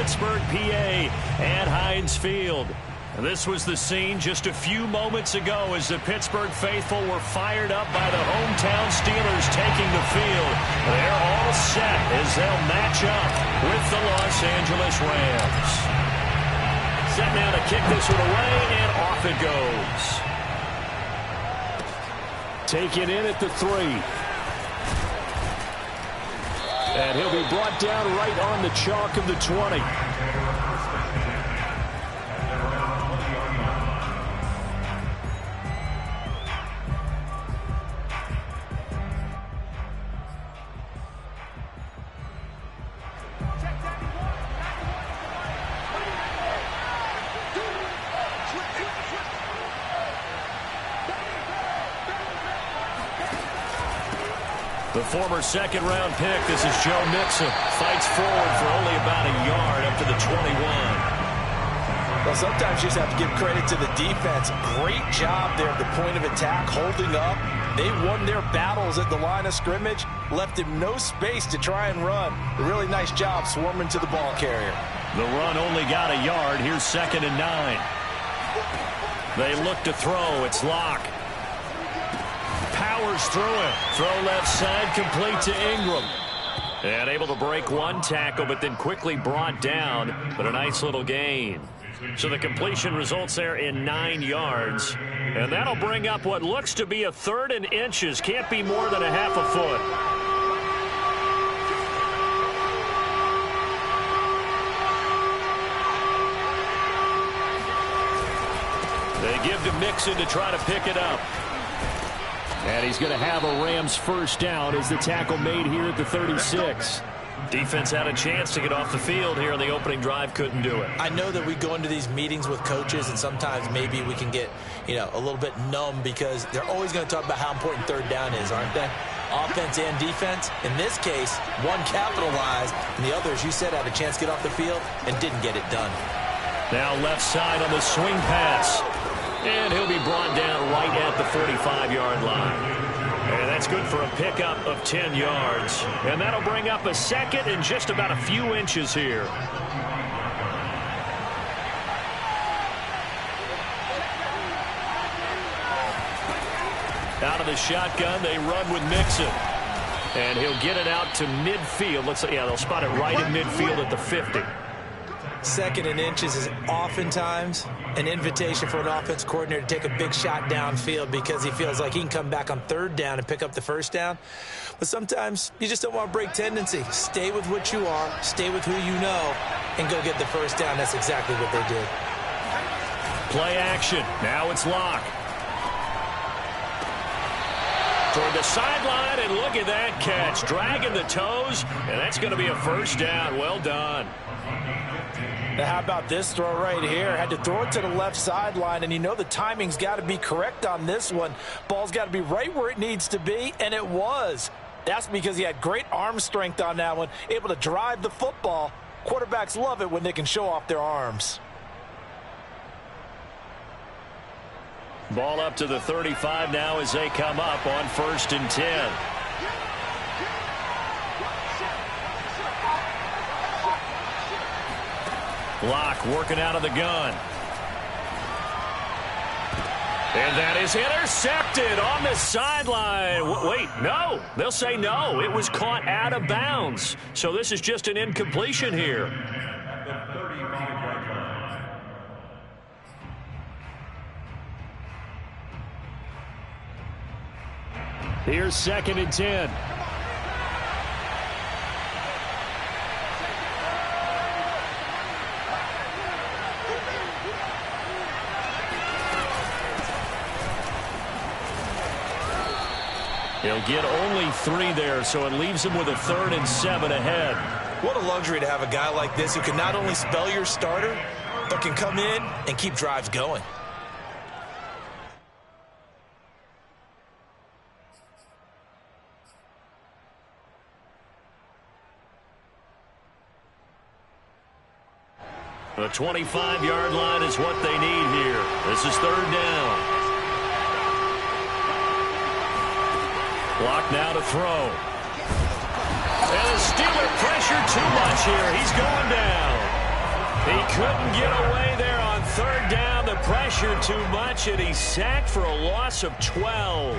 Pittsburgh, PA at Heinz Field. This was the scene just a few moments ago as the Pittsburgh faithful were fired up by the hometown Steelers taking the field. They're all set as they'll match up with the Los Angeles Rams. Set now to kick this one away, and off it goes. Taken in at the 3. And he'll be brought down right on the chalk of the 20. The former second-round pick, this is Joe Mixon, fights forward for only about a yard up to the 21. Well, sometimes you just have to give credit to the defense. Great job there at the point of attack, holding up. They won their battles at the line of scrimmage, left him no space to try and run. A really nice job swarming to the ball carrier. The run only got a yard. Here's 2nd and 9. They look to throw. It's Locke. Powers through it. Throw left side, complete to Ingram. And able to break one tackle, but then quickly brought down. But a nice little gain. So the completion results there in 9 yards. And that'll bring up what looks to be a 3rd and inches. Can't be more than a half a foot. They give to Mixon to try to pick it up. And he's going to have a Rams first down as the tackle made here at the 36. Defense had a chance to get off the field here in the opening drive, couldn't do it. I know that we go into these meetings with coaches, and sometimes maybe we can get, a little bit numb because they're always going to talk about how important 3rd down is, aren't they? Offense and defense. In this case, one capitalized, and the other, as you said, had a chance to get off the field and didn't get it done. Now left side on the swing pass. And he'll be brought down right at the 45-yard line. And that's good for a pickup of 10 yards. And that'll bring up a 2nd and just about a few inches here. Out of the shotgun, they run with Mixon. And he'll get it out to midfield. Looks like, they'll spot it right in midfield at the 50. 2nd and inches is oftentimes an invitation for an offense coordinator to take a big shot downfield because he feels like he can come back on 3rd down and pick up the 1st down. But sometimes you just don't want to break tendency. Stay with what you are, stay with who you know, and go get the 1st down. That's exactly what they did. Play action. Now it's Locke. Toward the sideline, and look at that catch. Dragging the toes, and that's going to be a 1st down. Well done. Now, how about this throw right here? Had to throw it to the left sideline, and the timing's got to be correct on this one. Ball's got to be right where it needs to be, and it was. That's because he had great arm strength on that one, able to drive the football. Quarterbacks love it when they can show off their arms. Ball up to the 35 now as they come up on 1st and 10. Locke working out of the gun. And that is intercepted on the sideline. Wait, no. They'll say no. It was caught out of bounds. So this is just an incompletion here. Here's 2nd and 10. He'll get only 3 there, so it leaves him with a 3rd and 7 ahead. What a luxury to have a guy like this who can not only spell your starter, but can come in and keep drives going. The 25-yard line is what they need here. This is 3rd down. Block now to throw. And the Steeler pressure too much here. He's going down. Couldn't get away there on third down. The pressure too much, and he's sacked for a loss of 12.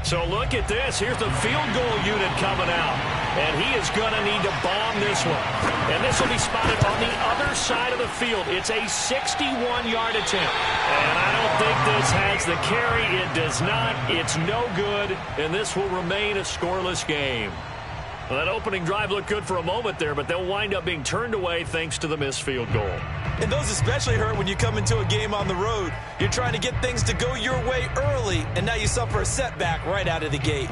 So look at this. Here's the field goal unit coming out. And he is going to need to bomb this one. And this will be spotted on the other side of the field. It's a 61-yard attempt. And I don't think this has the carry. It does not. It's no good. And this will remain a scoreless game. Well, that opening drive looked good for a moment there, but they'll wind up being turned away thanks to the missed field goal. And those especially hurt when you come into a game on the road. You're trying to get things to go your way early, and now you suffer a setback right out of the gate.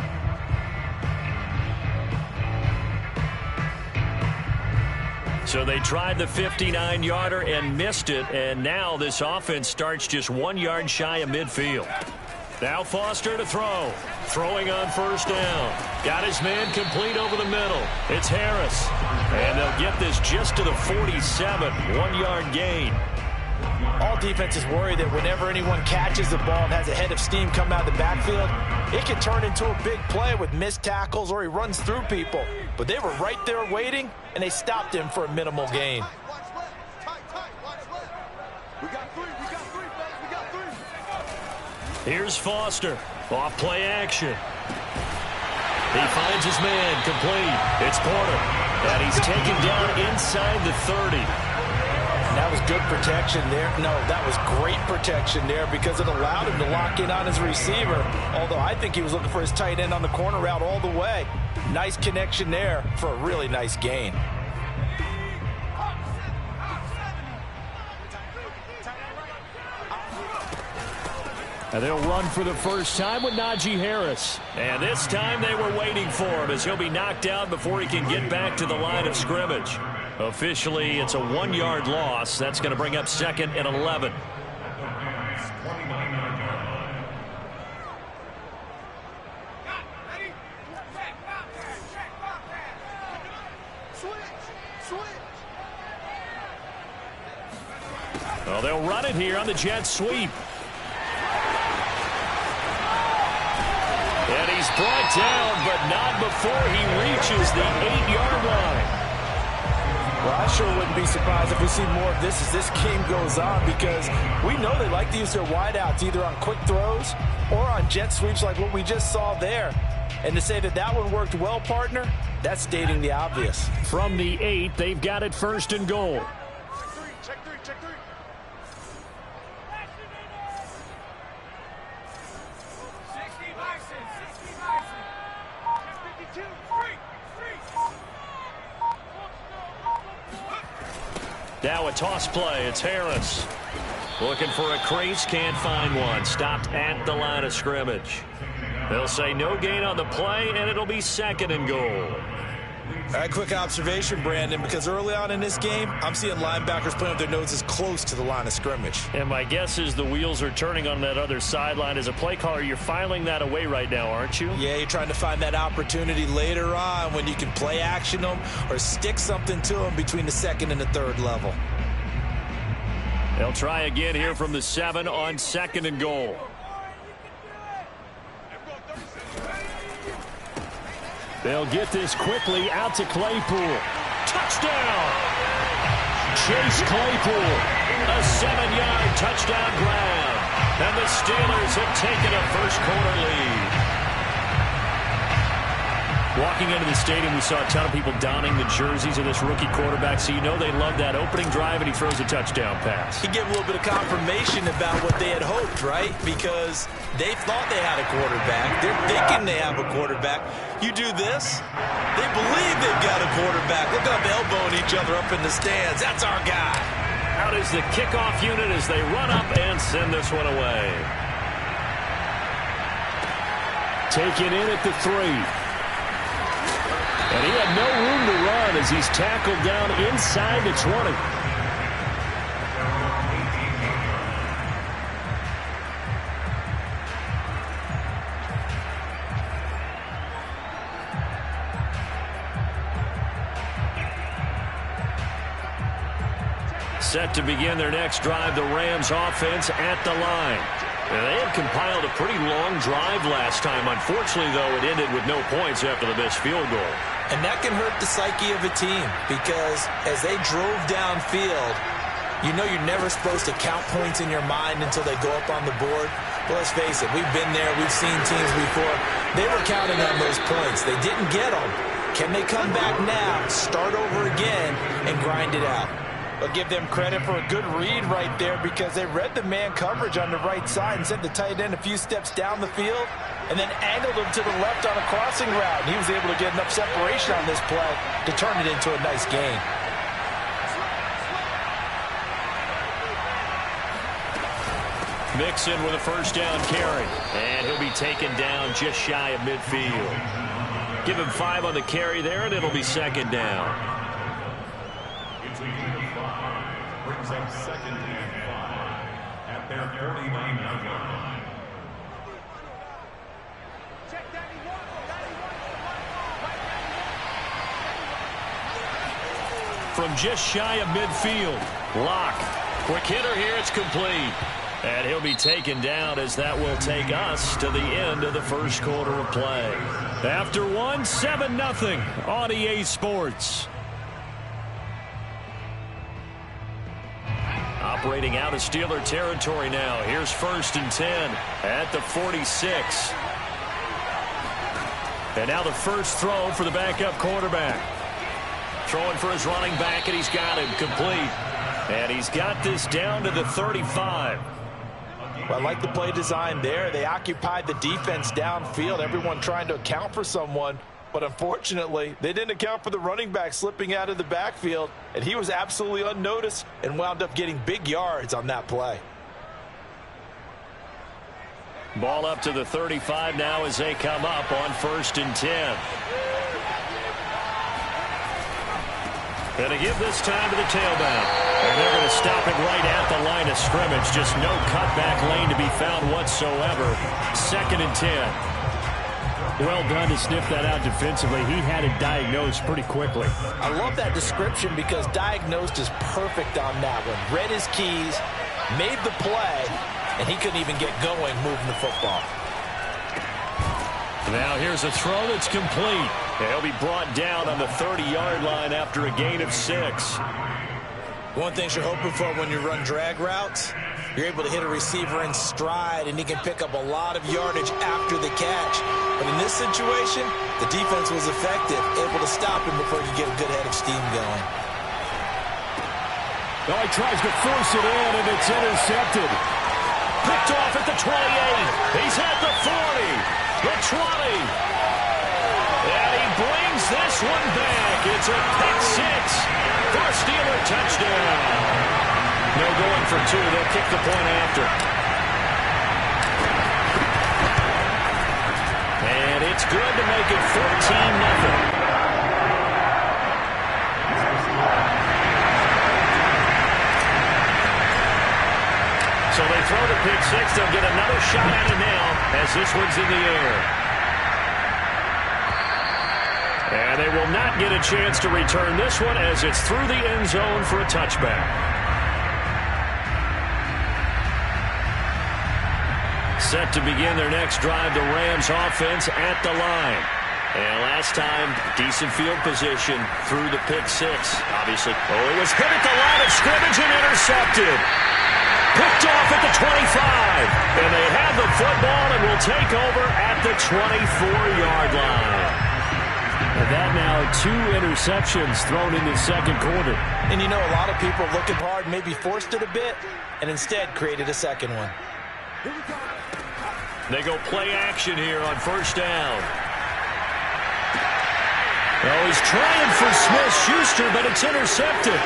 So they tried the 59-yarder and missed it, and now this offense starts just 1 yard shy of midfield. Now Foster to throw. Throwing on first down. Got his man complete over the middle. It's Harris. And they'll get this just to the 47. 1 yard gain. All defenses worry that whenever anyone catches the ball and has a head of steam come out of the backfield, it can turn into a big play with missed tackles or he runs through people. But they were right there waiting, and they stopped him for a minimal gain. Here's Foster. Off play action. He finds his man complete. It's Porter. And he's taken down inside the 30. And that was good protection there. No, that was great protection there because it allowed him to lock in on his receiver. Although I think he was looking for his tight end on the corner route all the way. Nice connection there for a really nice gain. And they'll run for the first time with Najee Harris. And this time they were waiting for him as he'll be knocked out before he can get back to the line of scrimmage. Officially, it's a 1 yard loss. That's going to bring up 2nd and 11. Well, they'll run it here on the jet sweep. And he's brought down, but not before he reaches the 8-yard line. Well, I sure wouldn't be surprised if we see more of this as this game goes on because we know they like to use their wideouts either on quick throws or on jet sweeps like what we just saw there. And to say that that one worked well, partner, that's stating the obvious. From the 8, they've got it 1st and goal. Check three. Now a toss play. It's Harris. Looking for a crease. Can't find one. Stopped at the line of scrimmage. They'll say no gain on the play, and it'll be 2nd and goal. All right, quick observation, Brandon, because early on in this game, I'm seeing linebackers playing with their noses close to the line of scrimmage. And my guess is the wheels are turning on that other sideline. As a play caller, you're filing that away right now, aren't you? Yeah, you're trying to find that opportunity later on when you can play action them or stick something to them between the 2nd and the 3rd level. They'll try again here from the 7 on 2nd and goal. They'll get this quickly out to Claypool. Touchdown! Chase Claypool. A 7-yard touchdown grab. And the Steelers have taken a first-quarter lead. Walking into the stadium, we saw a ton of people donning the jerseys of this rookie quarterback, so you know they love that opening drive, and he throws a touchdown pass. He gave a little bit of confirmation about what they had hoped, right? Because they thought they had a quarterback. They're thinking they have a quarterback. You do this, they believe they've got a quarterback. Look up, elbowing each other up in the stands. That's our guy. Out is the kickoff unit as they run up and send this one away. Taken in at the 3. And he had no room to run as he's tackled down inside the 20. Set to begin their next drive, the Rams offense at the line. They had compiled a pretty long drive last time. Unfortunately, though, it ended with no points after the missed field goal. And that can hurt the psyche of a team because as they drove downfield, you know you're never supposed to count points in your mind until they go up on the board. But let's face it, we've been there. We've seen teams before. They were counting on those points. They didn't get them. Can they come back now, start over again, and grind it out? I'll give them credit for a good read right there because they read the man coverage on the right side and sent the tight end a few steps down the field and then angled him to the left on a crossing route. And he was able to get enough separation on this play to turn it into a nice gain. Mixon with a first down carry. And he'll be taken down just shy of midfield. Give him 5 on the carry there, and it'll be second down. Brings up second and 5 at their 49-yard line. From just shy of midfield, Locke. Quick hitter here, it's complete. And he'll be taken down as that will take us to the end of the first quarter of play. After one, 7-0 on EA Sports. Operating out of Steeler territory now. Here's 1st and 10 at the 46. And now the first throw for the backup quarterback. Throwing for his running back, and he's got him complete. And he's got this down to the 35. Well, I like the play design there. They occupied the defense downfield, everyone trying to account for someone. But unfortunately, they didn't account for the running back slipping out of the backfield, and he was absolutely unnoticed and wound up getting big yards on that play. Ball up to the 35 now as they come up on 1st and 10. And to give this time to the tailback. And they're going to stop it right at the line of scrimmage. Just no cutback lane to be found whatsoever. 2nd and 10. Well done to sniff that out defensively. He had it diagnosed pretty quickly. I love that description because diagnosed is perfect on that one. Read his keys, made the play, and he couldn't even get going moving the football. Now here's a throw that's complete. He'll be brought down on the 30-yard line after a gain of 6. One thing you're hoping for when you run drag routes, you're able to hit a receiver in stride, and he can pick up a lot of yardage after the catch. But in this situation, the defense was effective, able to stop him before he could get a good head of steam going. Oh, he tries to force it in, and it's intercepted. Picked off at the 28. He's at the 40, the 20. And he brings this one back. It's a pick 6 for a Steeler touchdown. No going for 2. They'll kick the point after. And it's good to make it 14-0. So they throw the pick 6. They'll get another shot at it now as this one's in the air. And they will not get a chance to return this one as it's through the end zone for a touchback. Set to begin their next drive, the Rams offense at the line. And last time, decent field position through the pick 6, obviously. Oh, it was hit at the line of scrimmage and intercepted. Picked off at the 25. And they have the football and will take over at the 24-yard line. And that now 2 interceptions thrown in the second quarter. And you know, a lot of people looking hard maybe forced it a bit and instead created a second one. They go play action here on 1st down. Oh, he's trying for Smith-Schuster, but it's intercepted.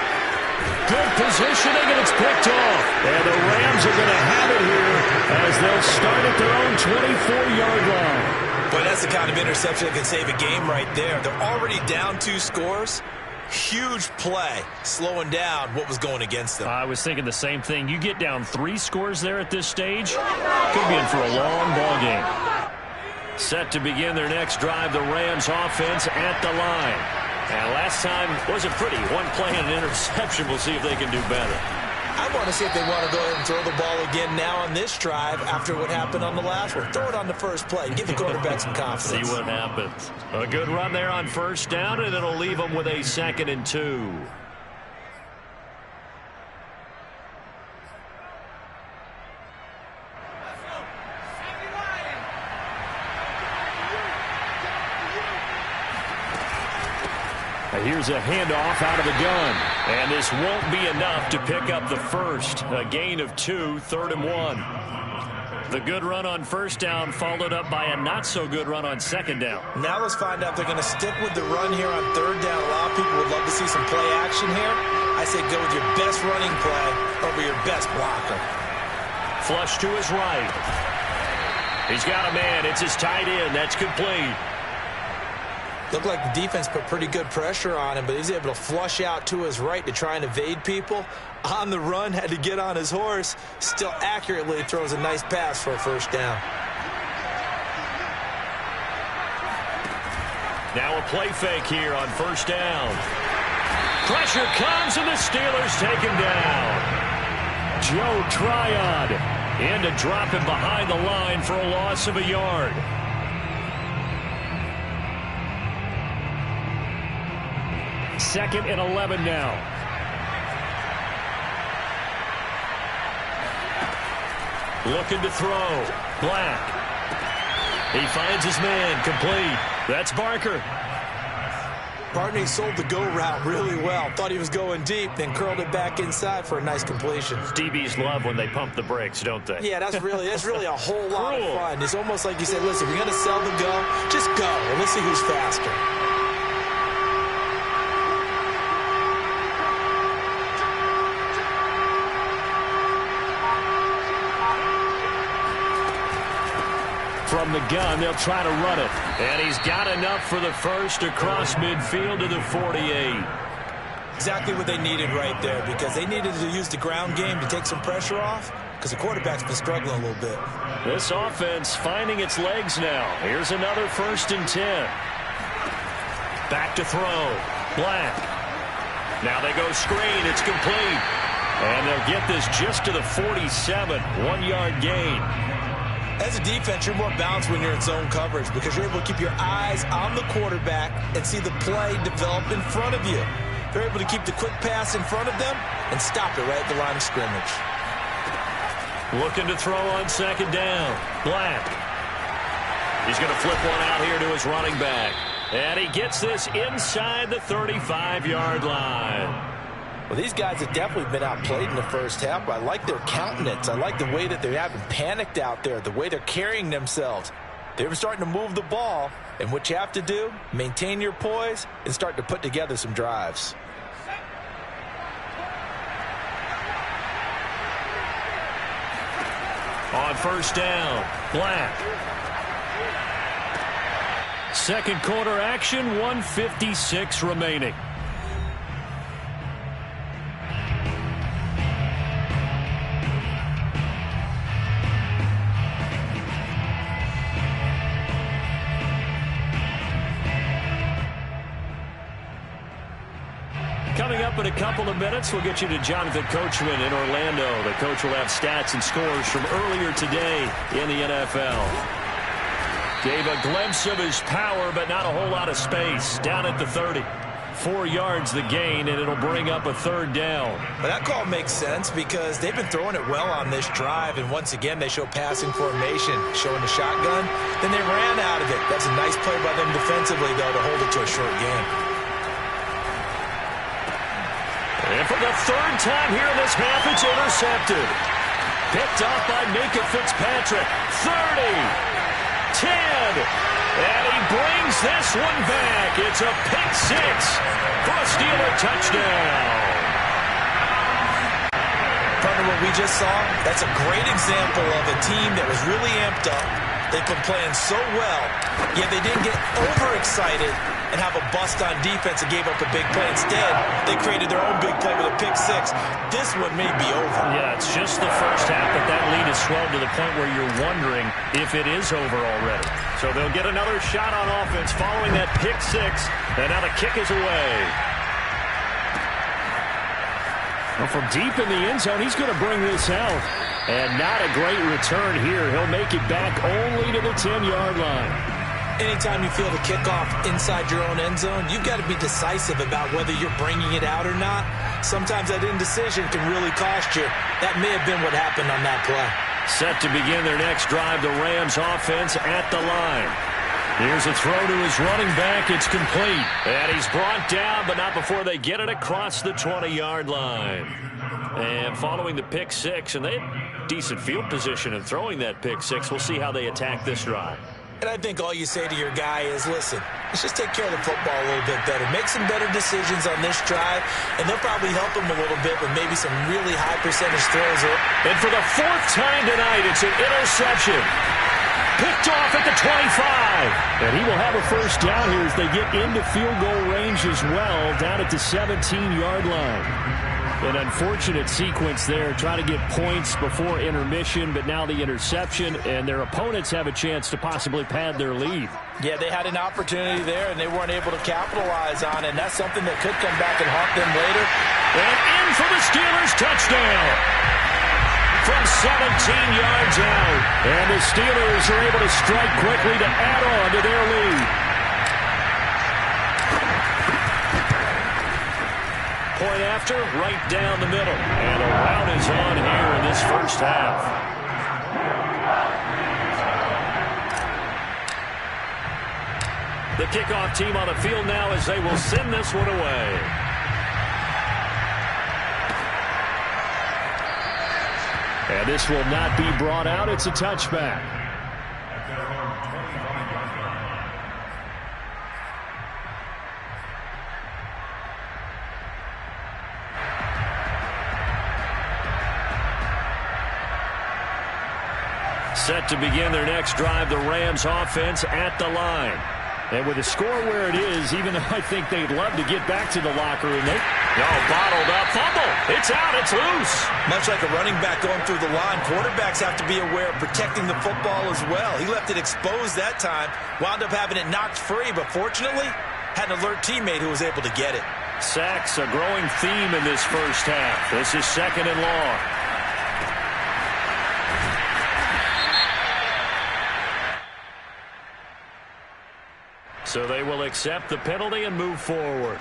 Good positioning, and it's picked off. And the Rams are going to have it here as they'll start at their own 24-yard line. Boy, that's the kind of interception that can save a game right there. They're already down 2 scores. Huge play, slowing down what was going against them. I was thinking the same thing. You get down 3 scores there at this stage, could be in for a long ball game. Set to begin their next drive, the Rams offense at the line. And last time wasn't pretty. 1 play and an interception. We'll see if they can do better. I want to see if they want to go ahead and throw the ball again now on this drive after what happened on the last one. Throw it on the first play. Give the quarterback some confidence. See what happens. A good run there on first down, and it'll leave them with a 2nd and 2. Here's a handoff out of the gun. And this won't be enough to pick up the first. A gain of 2, 3rd and 1. The good run on first down followed up by a not-so-good run on 2nd down. Now let's find out if they're going to stick with the run here on 3rd down. A lot of people would love to see some play action here. I say go with your best running play over your best blocker. Flush to his right. He's got a man. It's his tight end. That's complete. Looked like the defense put pretty good pressure on him, but he's able to flush out to his right to try and evade people. On the run, had to get on his horse. Still accurately throws a nice pass for a first down. Now a play fake here on first down. Pressure comes, and the Steelers take him down. Joe Tryon in to drop him behind the line for a loss of a yard. 2nd and 11 now. Looking to throw. Black. He finds his man. Complete. That's Barker. Barney sold the go route really well. Thought he was going deep, then curled it back inside for a nice completion. DBs love when they pump the brakes, don't they? Yeah, that's really a whole lot of fun. It's almost like you said, listen, if you're going to sell the go, just go, and let's see who's faster. From the gun, they'll try to run it. And he's got enough for the first across midfield to the 48. Exactly what they needed right there, because they needed to use the ground game to take some pressure off, because the quarterback's been struggling a little bit. This offense finding its legs now. Here's another 1st and 10. Back to throw. Black. Now they go screen. It's complete. And they'll get this just to the 47. 1-yard gain. As a defense, you're more balanced when you're in zone coverage because you're able to keep your eyes on the quarterback and see the play develop in front of you. They're able to keep the quick pass in front of them and stop it right at the line of scrimmage. Looking to throw on 2nd down. Black. He's going to flip one out here to his running back. And he gets this inside the 35-yard line. Well, these guys have definitely been outplayed in the first half, but I like their countenance. I like the way that they haven't panicked out there, the way they're carrying themselves. They're starting to move the ball, and what you have to do, maintain your poise and start to put together some drives. On first down, Black. 2nd quarter action, 1:56 remaining. Coming up in a couple of minutes, we'll get you to Jonathan Coachman in Orlando. The coach will have stats and scores from earlier today in the NFL. Gave a glimpse of his power, but not a whole lot of space. Down at the 30. 4 yards the gain, and it'll bring up a 3rd down. But that call makes sense because they've been throwing it well on this drive, and once again they show passing formation, showing the shotgun. Then they ran out of it. That's a nice play by them defensively, though, to hold it to a short game. And for the 3rd time here in this half, it's intercepted. Picked off by Minka Fitzpatrick. 30, 10, and he brings this one back. It's a pick 6 for a Steeler touchdown. Partner, what we just saw, that's a great example of a team that was really amped up. They've been playing so well, yet they didn't get overexcited and have a bust on defense and gave up a big play. Instead, they created their own big play with a pick 6. This one may be over. Yeah, it's just the first half, but that lead has swelled to the point where you're wondering if it is over already. So they'll get another shot on offense following that pick 6, and now the kick is away. Well, from deep in the end zone, he's going to bring this out. And not a great return here. He'll make it back only to the 10-yard line. Anytime you feel the kickoff inside your own end zone, you've got to be decisive about whether you're bringing it out or not. Sometimes that indecision can really cost you. That may have been what happened on that play. Set to begin their next drive, the Rams offense at the line. Here's a throw to his running back. It's complete. And he's brought down, but not before they get it across the 20-yard line. And following the pick six, and they had decent field position in throwing that pick six. We'll see how they attack this drive. And I think all you say to your guy is, listen, let's just take care of the football a little bit better. Make some better decisions on this drive, and they'll probably help him a little bit with maybe some really high percentage throws. And for the fourth time tonight, it's an interception. Picked off at the 25. And he will have a first down here as they get into field goal range as well, down at the 17-yard line. An unfortunate sequence there, trying to get points before intermission, but now the interception, and their opponents have a chance to possibly pad their lead. Yeah, they had an opportunity there, and they weren't able to capitalize on it, and that's something that could come back and haunt them later. And in for the Steelers touchdown from 17 yards out. And the Steelers are able to strike quickly to add on to their lead. Point after, right down the middle. And a rout is on here in this first half. The kickoff team on the field now as they will send this one away. And this will not be brought out. It's a touchback. Set to begin their next drive, the Rams offense at the line. And with the score where it is, even though I think they'd love to get back to the locker room, bottled up, fumble. It's out, it's loose. Much like a running back going through the line, quarterbacks have to be aware of protecting the football as well. He left it exposed that time, wound up having it knocked free, but fortunately, had an alert teammate who was able to get it. Sacks, a growing theme in this first half. This is 2nd and long. So they will accept the penalty and move forward.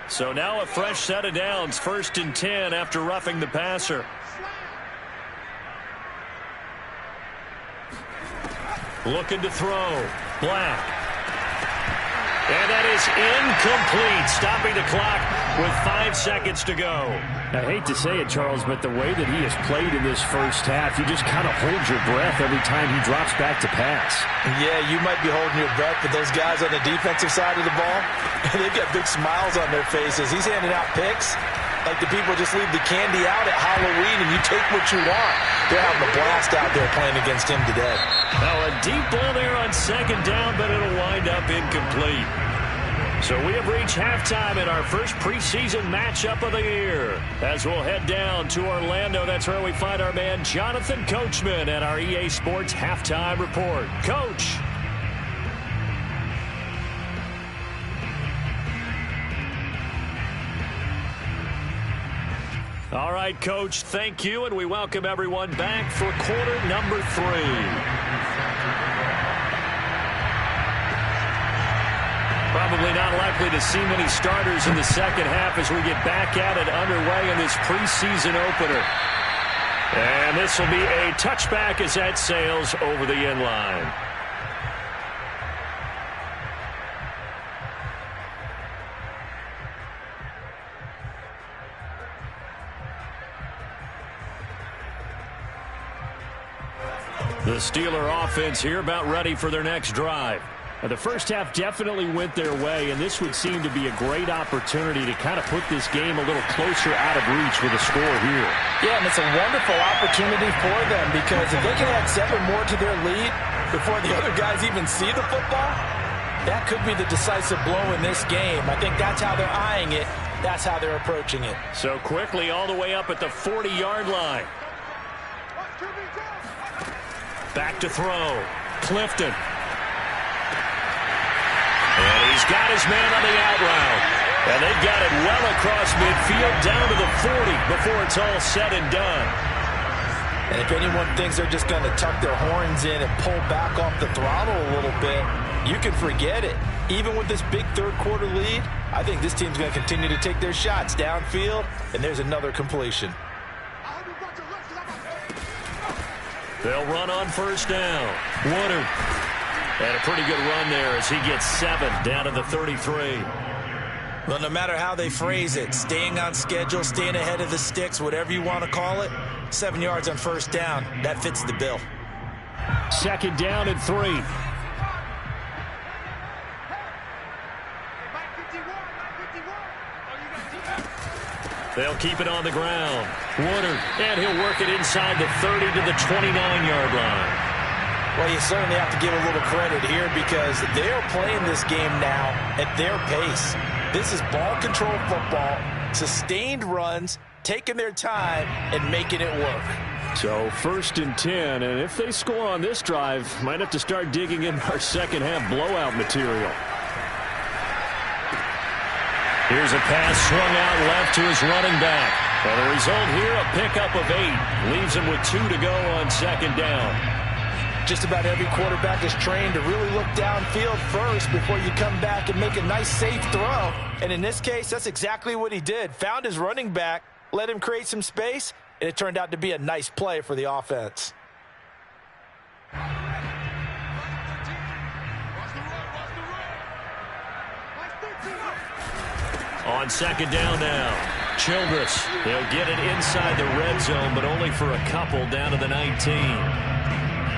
So now a fresh set of downs, 1st and 10 after roughing the passer. Looking to throw. Black. And that is incomplete, stopping the clock with 5 seconds to go. I hate to say it, Charles, but the way that he has played in this first half, you just kind of hold your breath every time he drops back to pass. Yeah, you might be holding your breath, but those guys on the defensive side of the ball, they've got big smiles on their faces. He's handing out picks like the people just leave the candy out at Halloween and you take what you want. They're having a blast out there playing against him today. Now a deep ball there on 2nd down, but it'll wind up incomplete. So we have reached halftime in our first preseason matchup of the year. As we'll head down to Orlando, that's where we find our man Jonathan Coachman at our EA Sports Halftime Report. Coach. All right, Coach, thank you, and we welcome everyone back for quarter number 3. Probably not likely to see many starters in the second half as we get back at it underway in this preseason opener. And this will be a touchback as that sails over the end line. The Steeler offense here about ready for their next drive. The first half definitely went their way, and this would seem to be a great opportunity to kind of put this game a little closer out of reach with a score here. Yeah, and it's a wonderful opportunity for them because if they can add 7 more to their lead before the other guys even see the football, that could be the decisive blow in this game. I think that's how they're eyeing it. That's how they're approaching it. So quickly all the way up at the 40-yard line. Back to throw. Clifton. And he's got his man on the out route. And they've got it well across midfield down to the 40 before it's all said and done. And if anyone thinks they're just going to tuck their horns in and pull back off the throttle a little bit, you can forget it. Even with this big third-quarter lead, I think this team's going to continue to take their shots downfield, and there's another completion. They'll run on first down. Woodard. And a pretty good run there as he gets 7 down to the 33. Well, no matter how they phrase it, staying on schedule, staying ahead of the sticks, whatever you want to call it, 7 yards on first down, that fits the bill. Second down and 3. They'll keep it on the ground. Woodard, and he'll work it inside the 30 to the 29-yard line. Well, you certainly have to give a little credit here because they are playing this game now at their pace. This is ball control football, sustained runs, taking their time, and making it work. So first and 10, and if they score on this drive, might have to start digging in our second half blowout material. Here's a pass swung out left to his running back. And the result here, a pickup of 8. Leaves him with 2 to go on second down. Just about every quarterback is trained to really look downfield first before you come back and make a nice, safe throw. And in this case, that's exactly what he did. Found his running back, let him create some space, and it turned out to be a nice play for the offense. On second down now, Childress. They'll get it inside the red zone, but only for a couple down to the 19.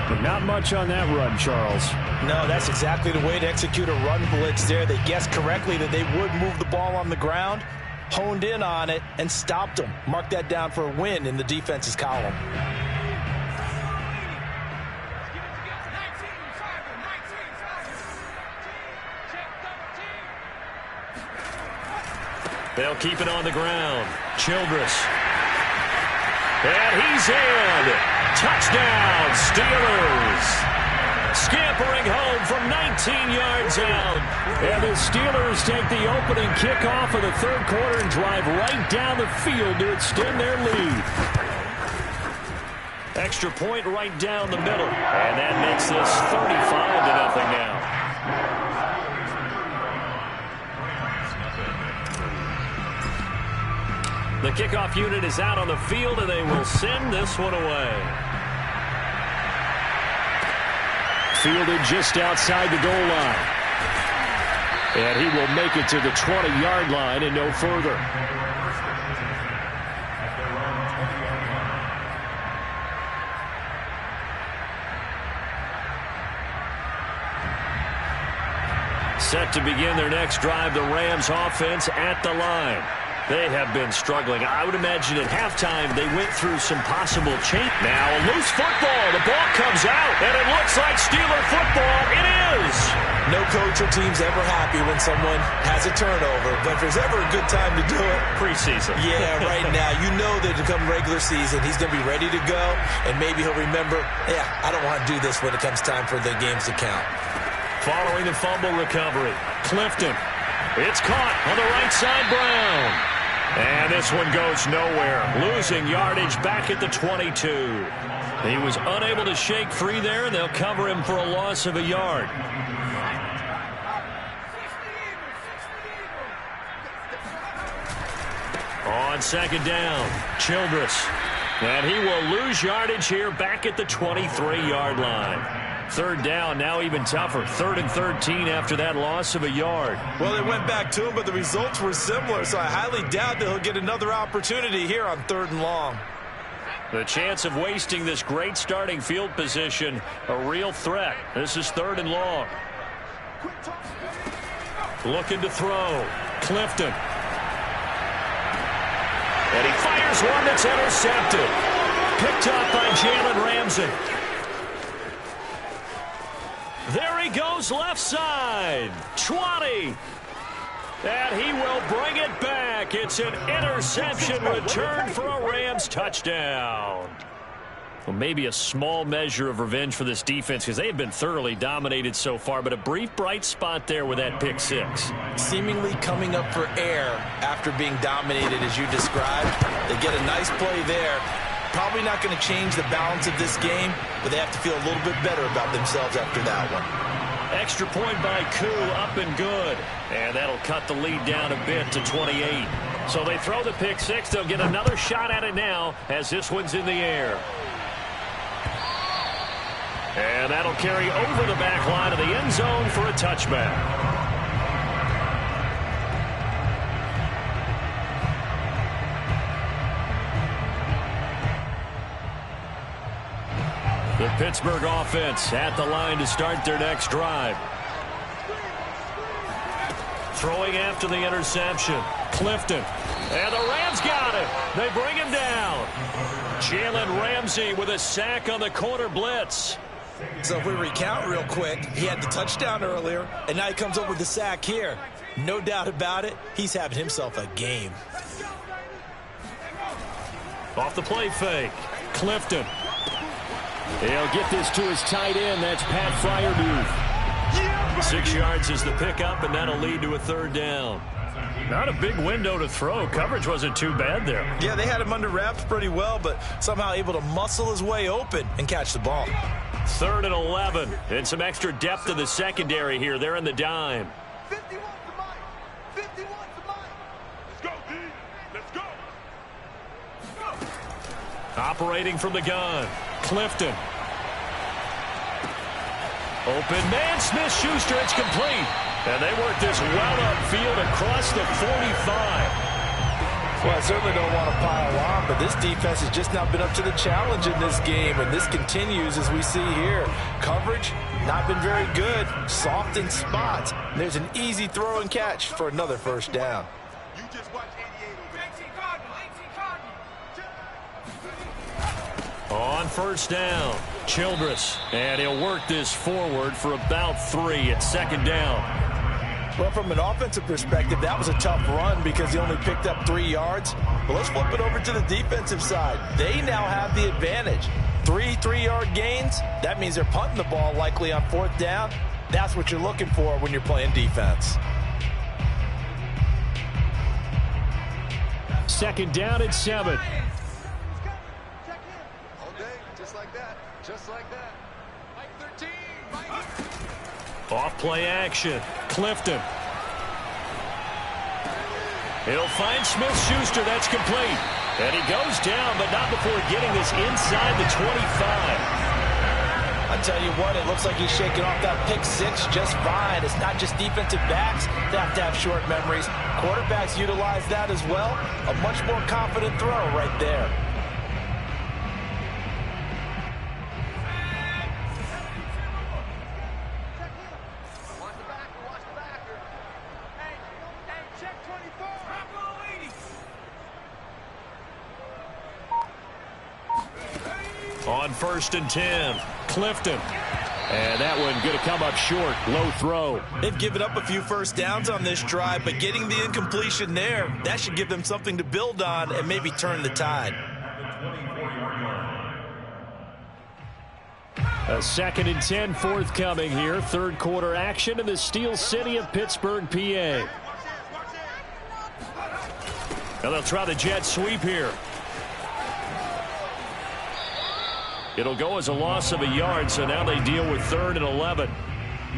But not much on that run, Charles. No, that's exactly the way to execute a run blitz there. They guessed correctly that they would move the ball on the ground, honed in on it, and stopped them. Mark that down for a win in the defense's column. They'll keep it on the ground. Childress. And he's in. Touchdown, Steelers. Scampering home from 19 yards out. And the Steelers take the opening kickoff of the third quarter and drive right down the field to extend their lead. Extra point right down the middle. And that makes this 35-0 now. The kickoff unit is out on the field, and they will send this one away. Fielded just outside the goal line. And he will make it to the 20-yard line and no further. Set to begin their next drive, the Rams offense at the line. They have been struggling. I would imagine at halftime they went through some possible change. Now a loose football. The ball comes out, and it looks like Steeler football. It is. No coach or team's ever happy when someone has a turnover, but if there's ever a good time to do it, preseason. Yeah, right now. You know that to come regular season, he's going to be ready to go, and maybe he'll remember, yeah, I don't want to do this when it comes time for the games to count. Following the fumble recovery, Clifton. It's caught on the right side, Brown. And this one goes nowhere. Losing yardage back at the 22. He was unable to shake free there, and they'll cover him for a loss of a yard. On second down, Childress. And he will lose yardage here back at the 23-yard line. Third down, now even tougher. 3rd and 13 after that loss of a yard. Well, they went back to him, but the results were similar, so I highly doubt that he'll get another opportunity here on 3rd and long. The chance of wasting this great starting field position, a real threat. This is 3rd and long. Looking to throw. Clifton. And he fires one that's intercepted. Picked up by Jalen Ramsey. There he goes left side. 20. And he will bring it back. It's an interception return for a Rams touchdown. Well, maybe a small measure of revenge for this defense because they have been thoroughly dominated so far, but a brief bright spot there with that pick six. Seemingly coming up for air after being dominated as you described. They get a nice play there. Probably not going to change the balance of this game, but they have to feel a little bit better about themselves after that one. Extra point by Koo, up and good. And that'll cut the lead down a bit to 28. So they throw the pick six. They'll get another shot at it now as this one's in the air. And that'll carry over the back line of the end zone for a touchback. The Pittsburgh offense at the line to start their next drive. Throwing after the interception. Clifton. And the Rams got him. They bring him down. Jalen Ramsey with a sack on the corner blitz. So if we recount real quick, he had the touchdown earlier, and now he comes up with the sack here. No doubt about it, he's having himself a game. Off the play fake. Clifton. He'll get this to his tight end. That's Pat Fryermuth. 6 yards is the pickup, and that'll lead to a third down. Not a big window to throw. Coverage wasn't too bad there. Yeah, they had him under wraps pretty well, but somehow able to muscle his way open and catch the ball. 3rd and 11, and some extra depth in the secondary here. They're in the dime. 51 to Mike. 51 to Mike. Let's go, D. Let's go. Operating from the gun. Clifton. Open man, Smith-Schuster. It's complete. And they work this well upfield across the 45. Well, I certainly don't want to pile on, but this defense has just not been up to the challenge in this game, and this continues as we see here. Coverage, not been very good. Soft in spots. And there's an easy throw and catch for another first down. You just watch 88 over there. On first down, Childress. And he'll work this forward for about 3 at 2nd down. Well, from an offensive perspective, that was a tough run because he only picked up 3 yards. But let's flip it over to the defensive side. They now have the advantage. 3 3-yard gains. That means they're punting the ball likely on 4th down. That's what you're looking for when you're playing defense. 2nd down at 7. All day, just like that. Just like that. Mike 13. Mike. Off play action. Clifton. He'll find Smith-Schuster. That's complete. And he goes down, but not before getting this inside the 25. I tell you what, it looks like he's shaking off that pick six just fine. It's not just defensive backs that have to have short memories. Quarterbacks utilize that as well. A much more confident throw right there. On 1st and 10, Clifton. And that one going to come up short. Low throw. They've given up a few first downs on this drive, but getting the incompletion there, that should give them something to build on and maybe turn the tide. A 2nd and 10 forthcoming here. 3rd quarter action in the Steel City of Pittsburgh, PA. Now they'll try the jet sweep here. It'll go as a loss of a yard, so now they deal with 3rd and 11.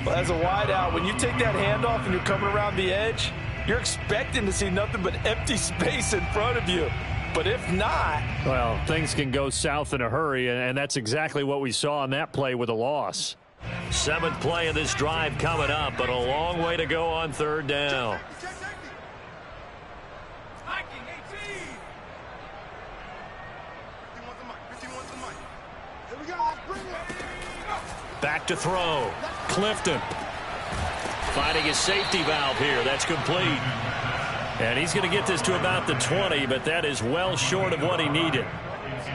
Well, as a wideout, when you take that handoff and you're coming around the edge, you're expecting to see nothing but empty space in front of you. But if not... Well, things can go south in a hurry, and that's exactly what we saw on that play with a loss. 7th play of this drive coming up, but a long way to go on 3rd down. Back to throw. Clifton. Finding his safety valve here. That's complete. And he's going to get this to about the 20, but that is well short of what he needed.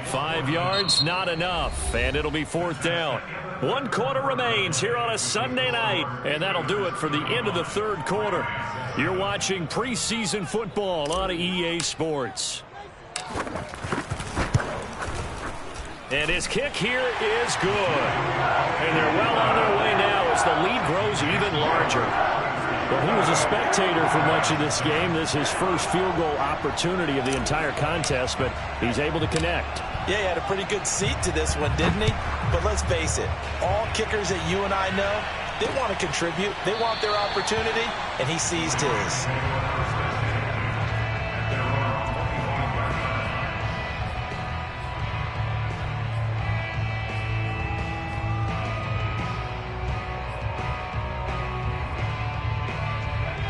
5 yards, not enough, and it'll be 4th down. 1 quarter remains here on a Sunday night, and that'll do it for the end of the 3rd quarter. You're watching preseason football on EA Sports. And his kick here is good. And they're well on their way now as the lead grows even larger. Well, he was a spectator for much of this game. This is his first field goal opportunity of the entire contest, but he's able to connect. Yeah, he had a pretty good seat to this one, didn't he? But let's face it, all kickers that you and I know, they want to contribute. They want their opportunity, and he seized his.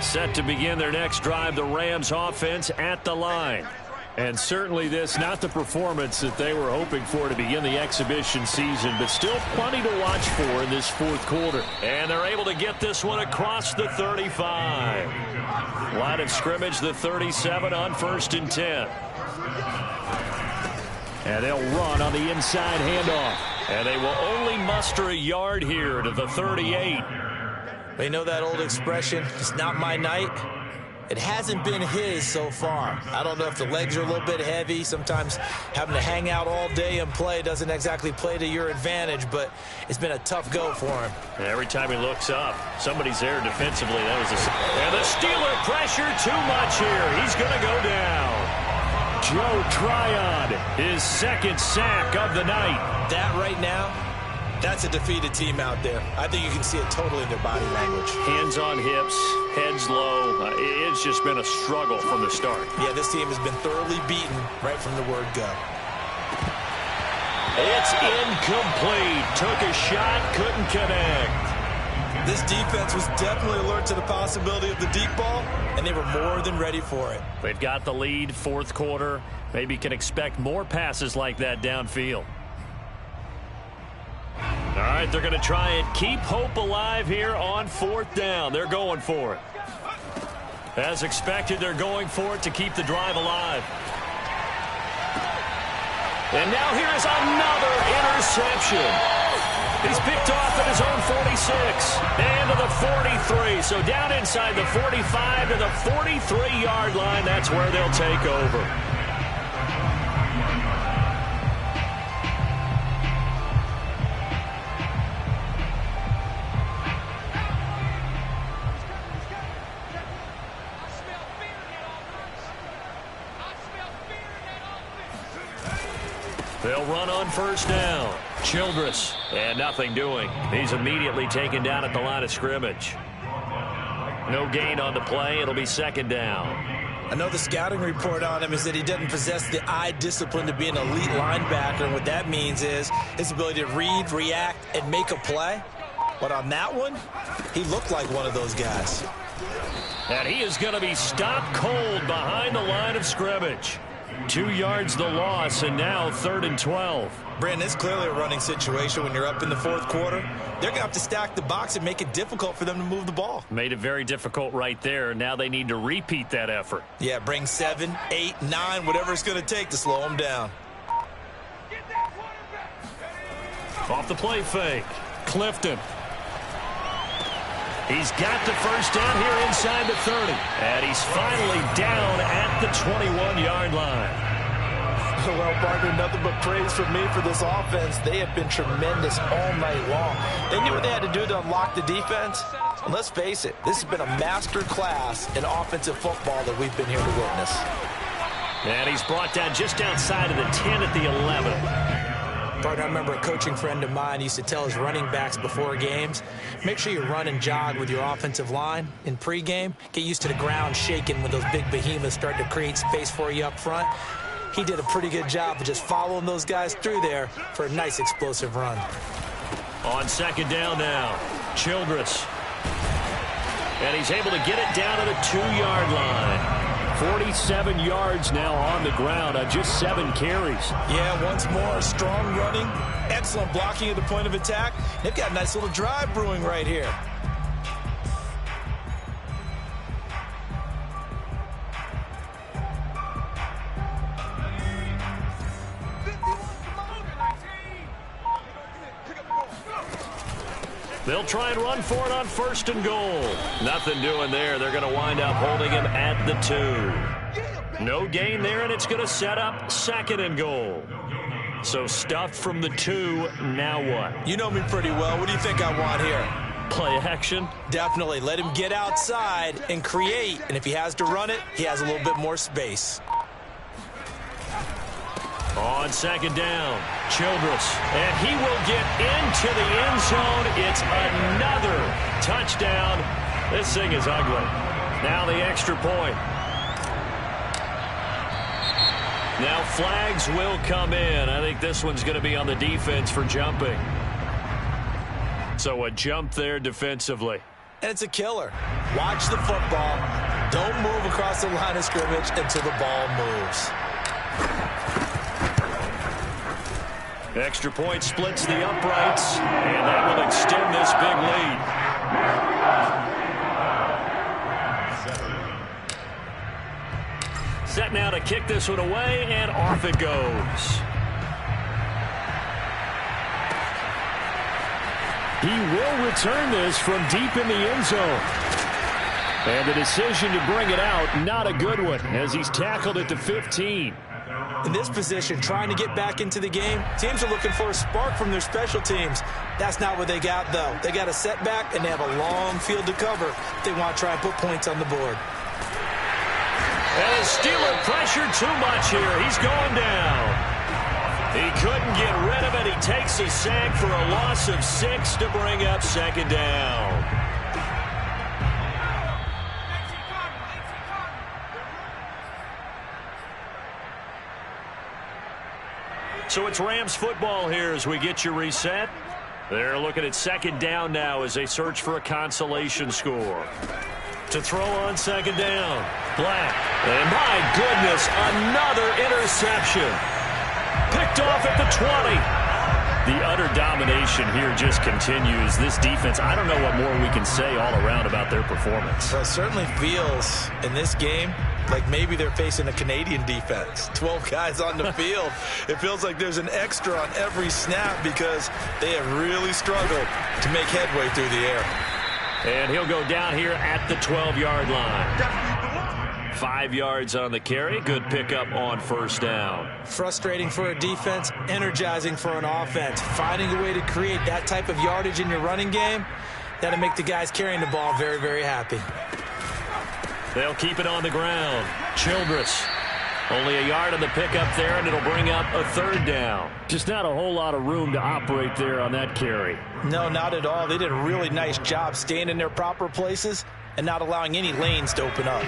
Set to begin their next drive, the Rams offense at the line. And certainly this, not the performance that they were hoping for to begin the exhibition season, but still plenty to watch for in this fourth quarter. And they're able to get this one across the 35. Line of scrimmage, the 37 on 1st and 10. And they'll run on the inside handoff. And they will only muster a yard here to the 38. But you know that old expression, it's not my night? It hasn't been his so far. I don't know if the legs are a little bit heavy. Sometimes having to hang out all day and play doesn't exactly play to your advantage, but it's been a tough go for him. And every time he looks up, somebody's there defensively. That was and the Steeler pressure too much here. He's going to go down. Joe Tryon, his second sack of the night. That right now, that's a defeated team out there. I think you can see it totally in their body language. Hands on hips, heads low. It's just been a struggle from the start. Yeah, this team has been thoroughly beaten right from the word go. It's incomplete. Took a shot, couldn't connect. This defense was definitely alert to the possibility of the deep ball, and they were more than ready for it. They've got the lead, fourth quarter. Maybe can expect more passes like that downfield. All right, they're going to try and keep hope alive here on 4th down. They're going for it. As expected, they're going for it to keep the drive alive. And now here's another interception. He's picked off at his own 46 and to the 43. So down inside the 45 to the 43-yard line. That's where they'll take over. They'll run on 1st down. Childress, and nothing doing. He's immediately taken down at the line of scrimmage. No gain on the play. It'll be 2nd down. I know the scouting report on him is that he doesn't possess the eye discipline to be an elite linebacker, and what that means is his ability to read, react, and make a play. But on that one, he looked like one of those guys. And he is going to be stopped cold behind the line of scrimmage. 2 yards the loss, and now 3rd and 12. Brandon, it's clearly a running situation when you're up in the 4th quarter. They're going to have to stack the box and make it difficult for them to move the ball. Made it very difficult right there. Now they need to repeat that effort. Yeah, bring 7, 8, 9, whatever it's going to take to slow them down. Off the play fake. Clifton. He's got the 1st down here inside the 30. And he's finally down at the 21-yard line. Well, partner, nothing but praise from me for this offense. They have been tremendous all night long. They knew what they had to do to unlock the defense. And let's face it, this has been a master class in offensive football that we've been here to witness. And he's brought down just outside of the 10 at the 11. Partner, I remember a coaching friend of mine used to tell his running backs before games, make sure you run and jog with your offensive line in pregame. Get used to the ground shaking when those big behemoths start to create space for you up front. He did a pretty good job of just following those guys through there for a nice explosive run. On 2nd down now, Childress. And he's able to get it down to the 2-yard line. 47 yards now on the ground on just 7 carries. Yeah, once more, strong running, excellent blocking at the point of attack. They've got a nice little drive brewing right here. They'll try and run for it on 1st and goal. Nothing doing there. They're going to wind up holding him at the 2. No gain there, and it's going to set up 2nd and goal. So stuffed from the 2, now what? You know me pretty well. What do you think I want here? Play action? Definitely. Let him get outside and create. And if he has to run it, he has a little bit more space. On second down, Childress. And he will get into the end zone. It's another touchdown. This thing is ugly. Now the extra point. Now flags will come in. I think this one's going to be on the defense for jumping. So a jump there defensively. And it's a killer. Watch the football. Don't move across the line of scrimmage until the ball moves. Extra point splits the uprights, and that will extend this big lead. Set now to kick this one away, and off it goes. He will return this from deep in the end zone. And the decision to bring it out, not a good one, as he's tackled at the 15. In this position, trying to get back into the game, teams are looking for a spark from their special teams. That's not what they got, though. They got a setback, and they have a long field to cover. They want to try and put points on the board. And the Steeler pressured too much here. He's going down. He couldn't get rid of it. He takes a sack for a loss of 6 to bring up second down. So it's Rams football here as we get you reset. They're looking at second down now as they search for a consolation score. To throw on second down, Black. And my goodness, another interception. Picked off at the 20. The utter domination here just continues. This defense, I don't know what more we can say all around about their performance. Well, it certainly feels in this game like maybe they're facing a Canadian defense. 12 guys on the field. It feels like there's an extra on every snap because they have really struggled to make headway through the air. And he'll go down here at the 12-yard line. 5 yards on the carry. Good pickup on first down. Frustrating for a defense, energizing for an offense. Finding a way to create that type of yardage in your running game, that'll make the guys carrying the ball very, very happy. They'll keep it on the ground. Childress. Only a yard on the pickup there, and it'll bring up a third down. Just not a whole lot of room to operate there on that carry. No, not at all. They did a really nice job staying in their proper places and not allowing any lanes to open up.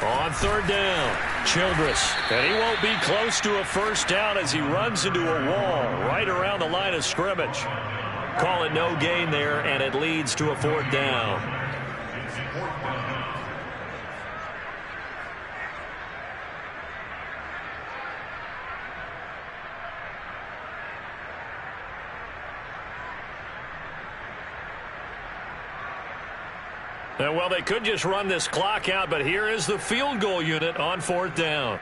On third down, Childress. And he won't be close to a first down as he runs into a wall right around the line of scrimmage. Call it no gain there, and it leads to a fourth down. And well, they could just run this clock out, but here is the field goal unit on fourth down.